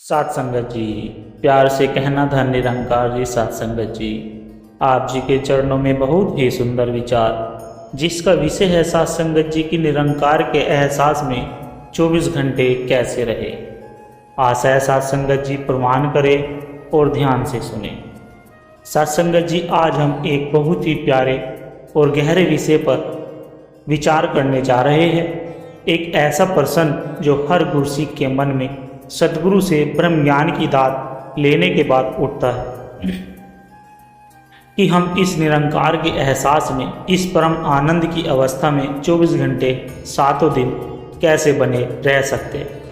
सात संगत जी, प्यार से कहना था निरंकार जी। सात संगत जी, आप जी के चरणों में बहुत ही सुंदर विचार, जिसका विषय है सात संगत जी की निरंकार के एहसास में 24 घंटे कैसे रहे। आशा है सात संगत जी प्रमाण करें और ध्यान से सुने। सात संगत जी, आज हम एक बहुत ही प्यारे और गहरे विषय पर विचार करने जा रहे हैं। एक ऐसा प्रश्न जो हर गुरसिक के मन में सदगुरु से ब्रह्म ज्ञान की दात लेने के बाद उठता है कि हम इस निरंकार के एहसास में, इस परम आनंद की अवस्था में 24 घंटे सातों दिन कैसे बने रह सकते हैं।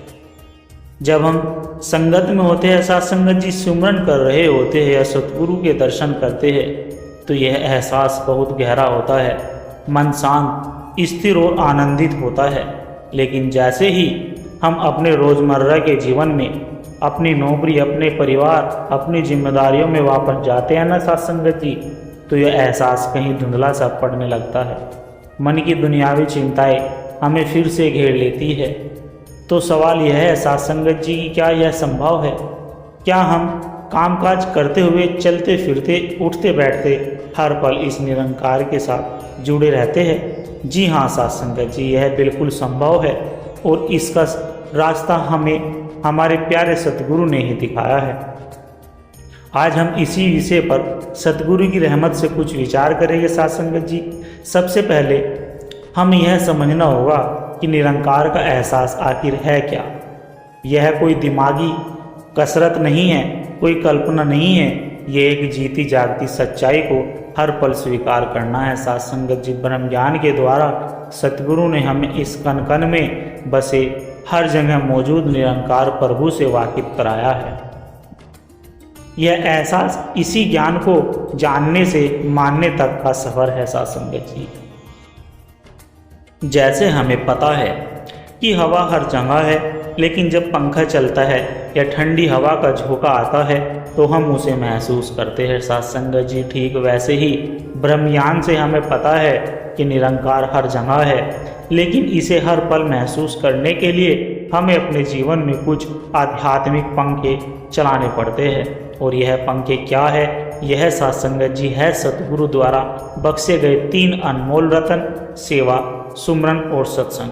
जब हम संगत में होते हैं, साथ संगत जी सुमरन कर रहे होते हैं या सतगुरु के दर्शन करते हैं, तो यह एहसास बहुत गहरा होता है। मन शांत, स्थिर और आनंदित होता है। लेकिन जैसे ही हम अपने रोज़मर्रा के जीवन में, अपनी नौकरी, अपने परिवार, अपनी जिम्मेदारियों में वापस जाते हैं ना साथ संगत जी, तो यह एहसास कहीं धुंधला सा पड़ने लगता है। मन की दुनियावी चिंताएं हमें फिर से घेर लेती है। तो सवाल यह है साथ संगत जी कि क्या यह संभव है? क्या हम कामकाज करते हुए, चलते फिरते, उठते बैठते हर पल इस निरंकार के साथ जुड़े रहते हैं? जी हाँ साथ संगत जी, यह बिल्कुल संभव है और इसका रास्ता हमें हमारे प्यारे सतगुरु ने ही दिखाया है। आज हम इसी विषय पर सतगुरु की रहमत से कुछ विचार करेंगे साथ संगत जी। सबसे पहले हम यह समझना होगा कि निरंकार का एहसास आखिर है क्या। यह कोई दिमागी कसरत नहीं है, कोई कल्पना नहीं है। ये एक जीती जागती सच्चाई को हर पल स्वीकार करना है साथ संगत जी। ब्रह्म ज्ञान के द्वारा सतगुरु ने हमें इस कण कण में बसे, हर जगह मौजूद निरंकार प्रभु से वाकिफ कराया है। यह एहसास इसी ज्ञान को जानने से मानने तक का सफर है साथ संगत जी। जैसे हमें पता है कि हवा हर जगह है, लेकिन जब पंखा चलता है या ठंडी हवा का झोंका आता है तो हम उसे महसूस करते हैं साथ संगत जी। ठीक वैसे ही ब्रह्मज्ञान से हमें पता है कि निरंकार हर जगह है, लेकिन इसे हर पल महसूस करने के लिए हमें अपने जीवन में कुछ आध्यात्मिक पंखे चलाने पड़ते हैं। और यह पंखे क्या है? यह साथ संगत जी है सतगुरु द्वारा बख्शे गए 3 अनमोल रतन, सेवा, सुमरन और सत्संग।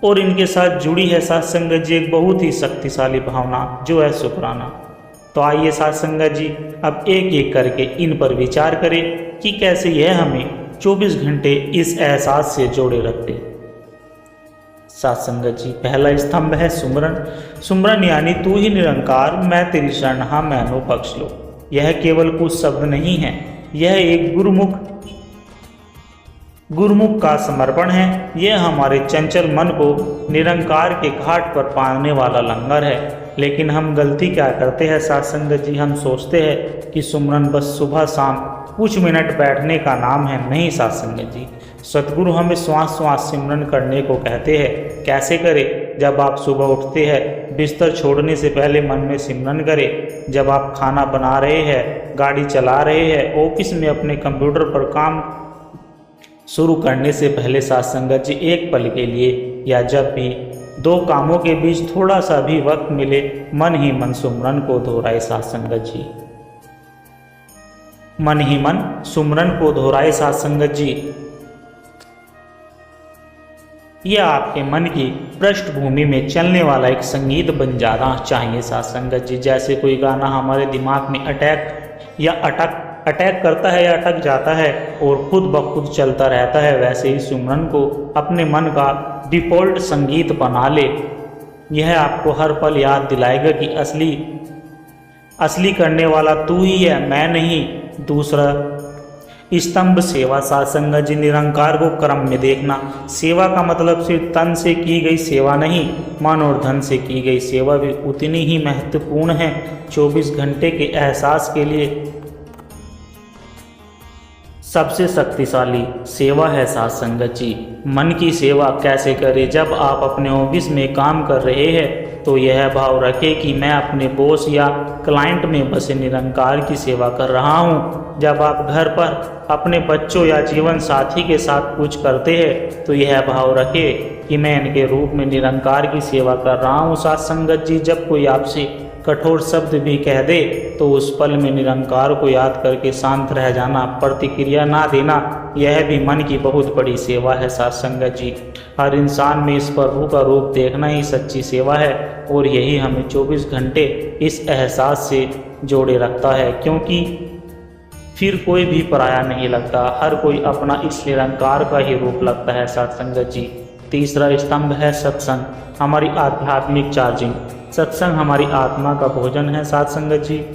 और इनके साथ जुड़ी है साथ संगत जी एक बहुत ही शक्तिशाली भावना, जो है शुक्राना। तो आइए साथ संगत जी अब एक एक करके इन पर विचार करें कि कैसे यह हमें 24 घंटे इस एहसास से जोड़े रखते। साथ संगत जी, पहला स्तंभ है सुमरन। सुमरन यानी तू ही निरंकार, मैं तेरी शरण हाँ मैनू बख्श लो। यह केवल कुछ शब्द नहीं है, यह एक गुरुमुख का समर्पण है। यह हमारे चंचल मन को निरंकार के घाट पर पाने वाला लंगर है। लेकिन हम गलती क्या करते हैं साथ संगत जी? हम सोचते हैं कि सुमरन बस सुबह शाम कुछ मिनट बैठने का नाम है। नहीं साथ संगत जी, सतगुरु हमें श्वास श्वास सिमरन करने को कहते हैं। कैसे करें? जब आप सुबह उठते हैं, बिस्तर छोड़ने से पहले मन में सिमरन करें। जब आप खाना बना रहे हैं, गाड़ी चला रहे हैं, ऑफिस में अपने कंप्यूटर पर काम शुरू करने से पहले साथ संगत जी एक पल के लिए, या जब भी 2 कामों के बीच थोड़ा सा भी वक्त मिले, मन ही मन सुमरन को दोहराए साथ संगत जी। मन ही मन सुमरन को दोहराए साथ संगत जी। यह आपके मन की पृष्ठभूमि में चलने वाला एक संगीत बन जाना चाहिए साथ संगत जी। जैसे कोई गाना हमारे दिमाग में अटैक करता है या अटक जाता है और खुद ब खुद चलता रहता है, वैसे ही सुमरन को अपने मन का डिफ़ॉल्ट संगीत बना ले। यह आपको हर पल याद दिलाएगा कि असली करने वाला तू ही है, मैं नहीं। दूसरा स्तंभ सेवा साथ संगत जी। निरंकार को क्रम में देखना। सेवा का मतलब सिर्फ तन से की गई सेवा नहीं, मन और धन से की गई सेवा भी उतनी ही महत्वपूर्ण है। 24 घंटे के एहसास के लिए सबसे शक्तिशाली सेवा है साथ संगत जी मन की सेवा। कैसे करें? जब आप अपने ऑफिस में काम कर रहे हैं तो यह भाव रखें कि मैं अपने बॉस या क्लाइंट में बसे निरंकार की सेवा कर रहा हूँ। जब आप घर पर अपने बच्चों या जीवन साथी के साथ कुछ करते हैं तो यह भाव रखें कि मैं इनके रूप में निरंकार की सेवा कर रहा हूँ। साथ संगत जी, जब कोई आपसे कठोर शब्द भी कह दे तो उस पल में निरंकार को याद करके शांत रह जाना, प्रतिक्रिया ना देना, यह भी मन की बहुत बड़ी सेवा है साथ संगत जी। हर इंसान में इस प्रभु का रूप देखना ही सच्ची सेवा है और यही हमें 24 घंटे इस एहसास से जोड़े रखता है, क्योंकि फिर कोई भी पराया नहीं लगता, हर कोई अपना इस निरंकार का ही रूप लगता है साथ संगत जी। तीसरा स्तंभ है सत्संग, हमारी आध्यात्मिक चार्जिंग। सत्संग हमारी आत्मा का भोजन है साथ संगत जी,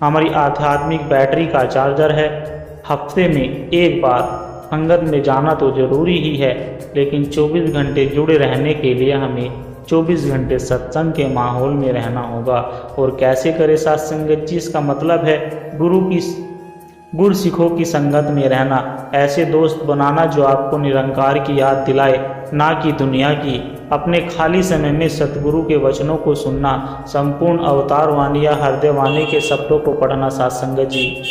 हमारी आध्यात्मिक बैटरी का चार्जर है। हफ्ते में एक बार संगत में जाना तो जरूरी ही है, लेकिन 24 घंटे जुड़े रहने के लिए हमें 24 घंटे सत्संग के माहौल में रहना होगा। और कैसे करें साथ संगत जी? इसका मतलब है गुरु सिखों की संगत में रहना, ऐसे दोस्त बनाना जो आपको निरंकार की याद दिलाए, ना कि दुनिया की। अपने खाली समय में सतगुरु के वचनों को सुनना, संपूर्ण अवतार वाणी या हृदय वाणी के शब्दों को पढ़ना साथ संगत जी।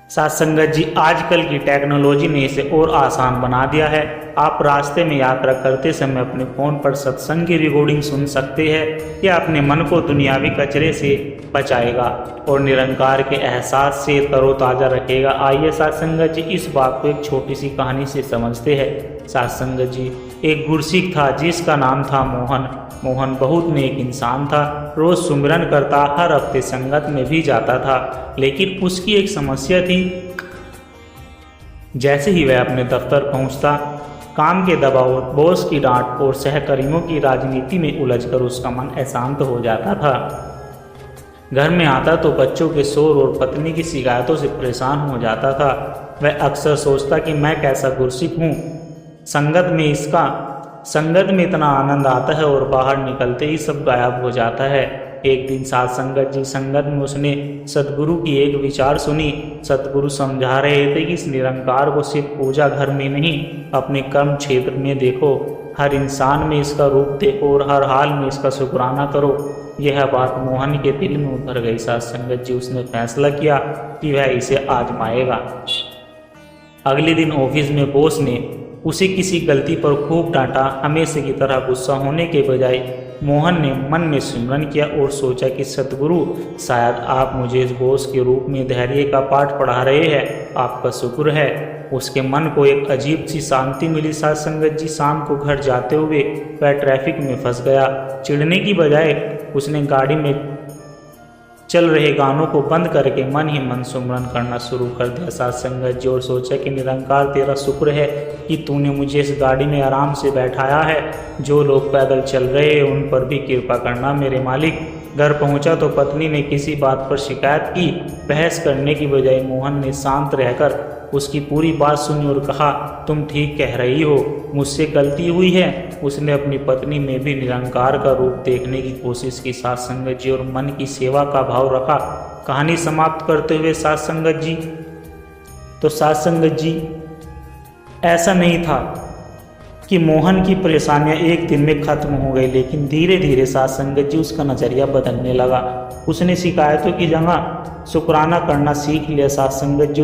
साथ संगत जी, आजकल की टेक्नोलॉजी ने इसे और आसान बना दिया है। आप रास्ते में यात्रा करते समय अपने फ़ोन पर सत्संग की रिकॉर्डिंग सुन सकते हैं। यह अपने मन को दुनियावी कचरे से बचाएगा और निरंकार के एहसास से तरोताज़ा रखेगा। आइए साथ संगत जी इस बात को एक छोटी सी कहानी से समझते हैं। साथ संगत जी, एक गुरसिख था जिसका नाम था मोहन। मोहन बहुत नेक इंसान था, रोज़ सुमिरन करता, हर हफ्ते संगत में भी जाता था, लेकिन उसकी एक समस्या थी। जैसे ही वह अपने दफ्तर पहुंचता, काम के दबाव, बॉस की डांट और सहकर्मियों की राजनीति में उलझकर उसका मन अशांत हो जाता था। घर में आता तो बच्चों के शोर और पत्नी की शिकायतों से परेशान हो जाता था। वह अक्सर सोचता कि मैं कैसा गुरसिख हूँ, संगत में इतना आनंद आता है और बाहर निकलते ही सब गायब हो जाता है। एक दिन साथ संगत जी संगत में उसने सतगुरु की एक विचार सुनी। सतगुरु समझा रहे थे कि इस निरंकार को सिर्फ पूजा घर में नहीं, अपने कर्म क्षेत्र में देखो, हर इंसान में इसका रूप देखो और हर हाल में इसका शुक्राना करो। यह बात मोहन के दिल में उतर गई साथ संगत जी। उसने फैसला किया कि वह इसे आजमाएगा। अगले दिन ऑफिस में बॉस ने उसे किसी गलती पर खूब डांटा। हमेशा की तरह गुस्सा होने के बजाय मोहन ने मन में सिमरन किया और सोचा कि सतगुरु, शायद आप मुझे इस बॉस के रूप में धैर्य का पाठ पढ़ा रहे हैं, आपका शुक्र है। उसके मन को एक अजीब सी शांति मिली साथ संगत जी। शाम को घर जाते हुए वह ट्रैफिक में फंस गया। चिढ़ने की बजाय उसने गाड़ी में चल रहे गानों को बंद करके मन ही मन सुमरन करना शुरू कर दिया साथ संगत जी, और सोचा कि निरंकार तेरा शुक्र है कि तूने मुझे इस गाड़ी में आराम से बैठाया है। जो लोग पैदल चल रहे हैं उन पर भी कृपा करना मेरे मालिक। घर पहुंचा तो पत्नी ने किसी बात पर शिकायत की। बहस करने की बजाय मोहन ने शांत रहकर उसकी पूरी बात सुनी और कहा, तुम ठीक कह रही हो, मुझसे गलती हुई है। उसने अपनी पत्नी में भी निरंकार का रूप देखने की कोशिश की साथ संगत जी, और मन की सेवा का भाव रखा। कहानी समाप्त करते हुए साथ संगत जी, तो साथ संगत जी, ऐसा नहीं था कि मोहन की परेशानियां एक दिन में खत्म हो गई, लेकिन धीरे धीरे साथ संगत जी उसका नज़रिया बदलने लगा। उसने शिकायतों की जगह शुक्राना करना सीख लिया साथ संगत जी।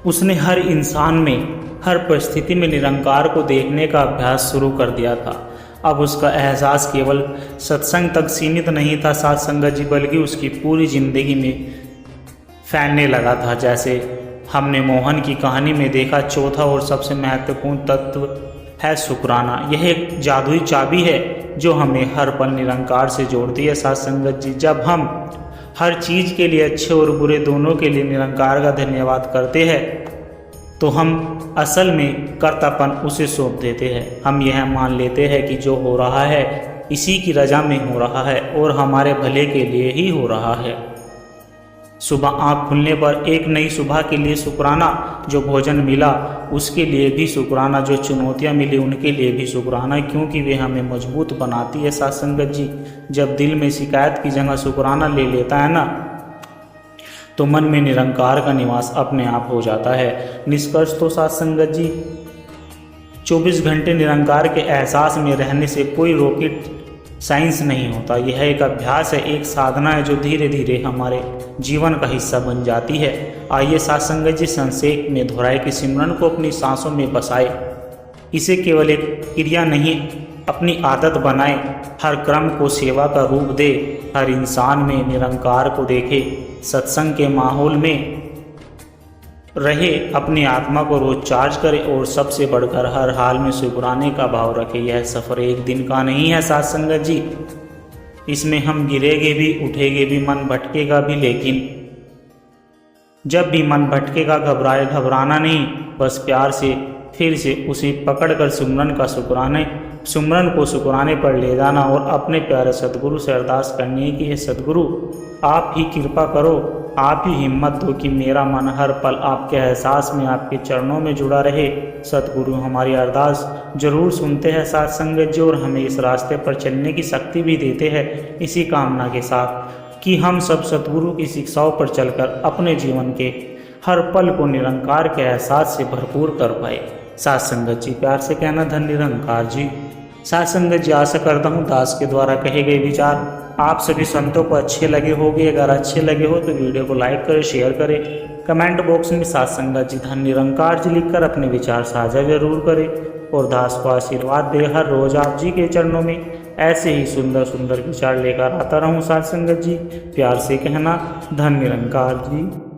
उसने हर इंसान में हर परिस्थिति में निरंकार को देखने का अभ्यास शुरू कर दिया था। अब उसका एहसास केवल सत्संग तक सीमित नहीं था साथ संगत जी, बल्कि उसकी पूरी जिंदगी में फैलने लगा था। जैसे हमने मोहन की कहानी में देखा, चौथा और सबसे महत्वपूर्ण तत्व है शुक्राना। यह एक जादुई चाबी है जो हमें हर पल निरंकार से जोड़ती है साथ संगत जी। जब हम हर चीज़ के लिए, अच्छे और बुरे दोनों के लिए, निरंकार का धन्यवाद करते हैं तो हम असल में कर्तापन उसे सौंप देते हैं। हम यह मान लेते हैं कि जो हो रहा है इसी की रजा में हो रहा है और हमारे भले के लिए ही हो रहा है। सुबह आँख खुलने पर एक नई सुबह के लिए शुक्राना, जो भोजन मिला उसके लिए भी शुक्राना, जो चुनौतियाँ मिली उनके लिए भी शुक्राना, क्योंकि वे हमें मजबूत बनाती है साथ संगत जी। जब दिल में शिकायत की जगह शुक्राना ले लेता है ना, तो मन में निरंकार का निवास अपने आप हो जाता है। निष्कर्ष तो साथ संगत जी, 24 घंटे निरंकार के एहसास में रहने से कोई रॉकेट साइंस नहीं होता। यह एक अभ्यास है, एक साधना है जो धीरे धीरे हमारे जीवन का हिस्सा बन जाती है। आइए साथ संगत जी संक्षेप में दोहराए कि सिमरन को अपनी सांसों में बसाए। इसे केवल एक क्रिया नहीं अपनी आदत बनाए, हर क्रम को सेवा का रूप दे, हर इंसान में निरंकार को देखे, सत्संग के माहौल में रहे, अपनी आत्मा को रोज चार्ज करे और सबसे बढ़कर हर हाल में शुक्राने का भाव रखे। यह सफ़र एक दिन का नहीं है साथ संगत जी, इसमें हम गिरेंगे भी, उठेंगे भी, मन भटकेगा भी, लेकिन जब भी मन भटकेगा घबराना नहीं, बस प्यार से फिर से उसे पकड़कर सुमरन को शुक्राने पर ले जाना और अपने प्यारे सदगुरु से अरदास करनी है कि हे सदगुरु, आप ही कृपा करो, आप ही हिम्मत दो कि मेरा मन हर पल आपके एहसास में, आपके चरणों में जुड़ा रहे। सदगुरु हमारी अरदास जरूर सुनते हैं साथ संगत जी, और हमें इस रास्ते पर चलने की शक्ति भी देते हैं, इसी कामना के साथ कि हम सब सदगुरु की शिक्षाओं पर चलकर अपने जीवन के हर पल को निरंकार के एहसास से भरपूर कर पाए। साथ संगत जी प्यार से कहना धन निरंकार जी। साथ संगत जी आशा करता हूँ दास के द्वारा कहे गए विचार आप सभी संतों को अच्छे लगे होंगे। अगर अच्छे लगे हो तो वीडियो को लाइक करें, शेयर करें, कमेंट बॉक्स में साथ संगत जी धन निरंकार जी लिखकर अपने विचार साझा जरूर करें, और दास को आशीर्वाद दे हर रोज आप जी के चरणों में ऐसे ही सुंदर सुंदर विचार लेकर आता रहूं। साथ संगत जी प्यार से कहना धन निरंकार जी।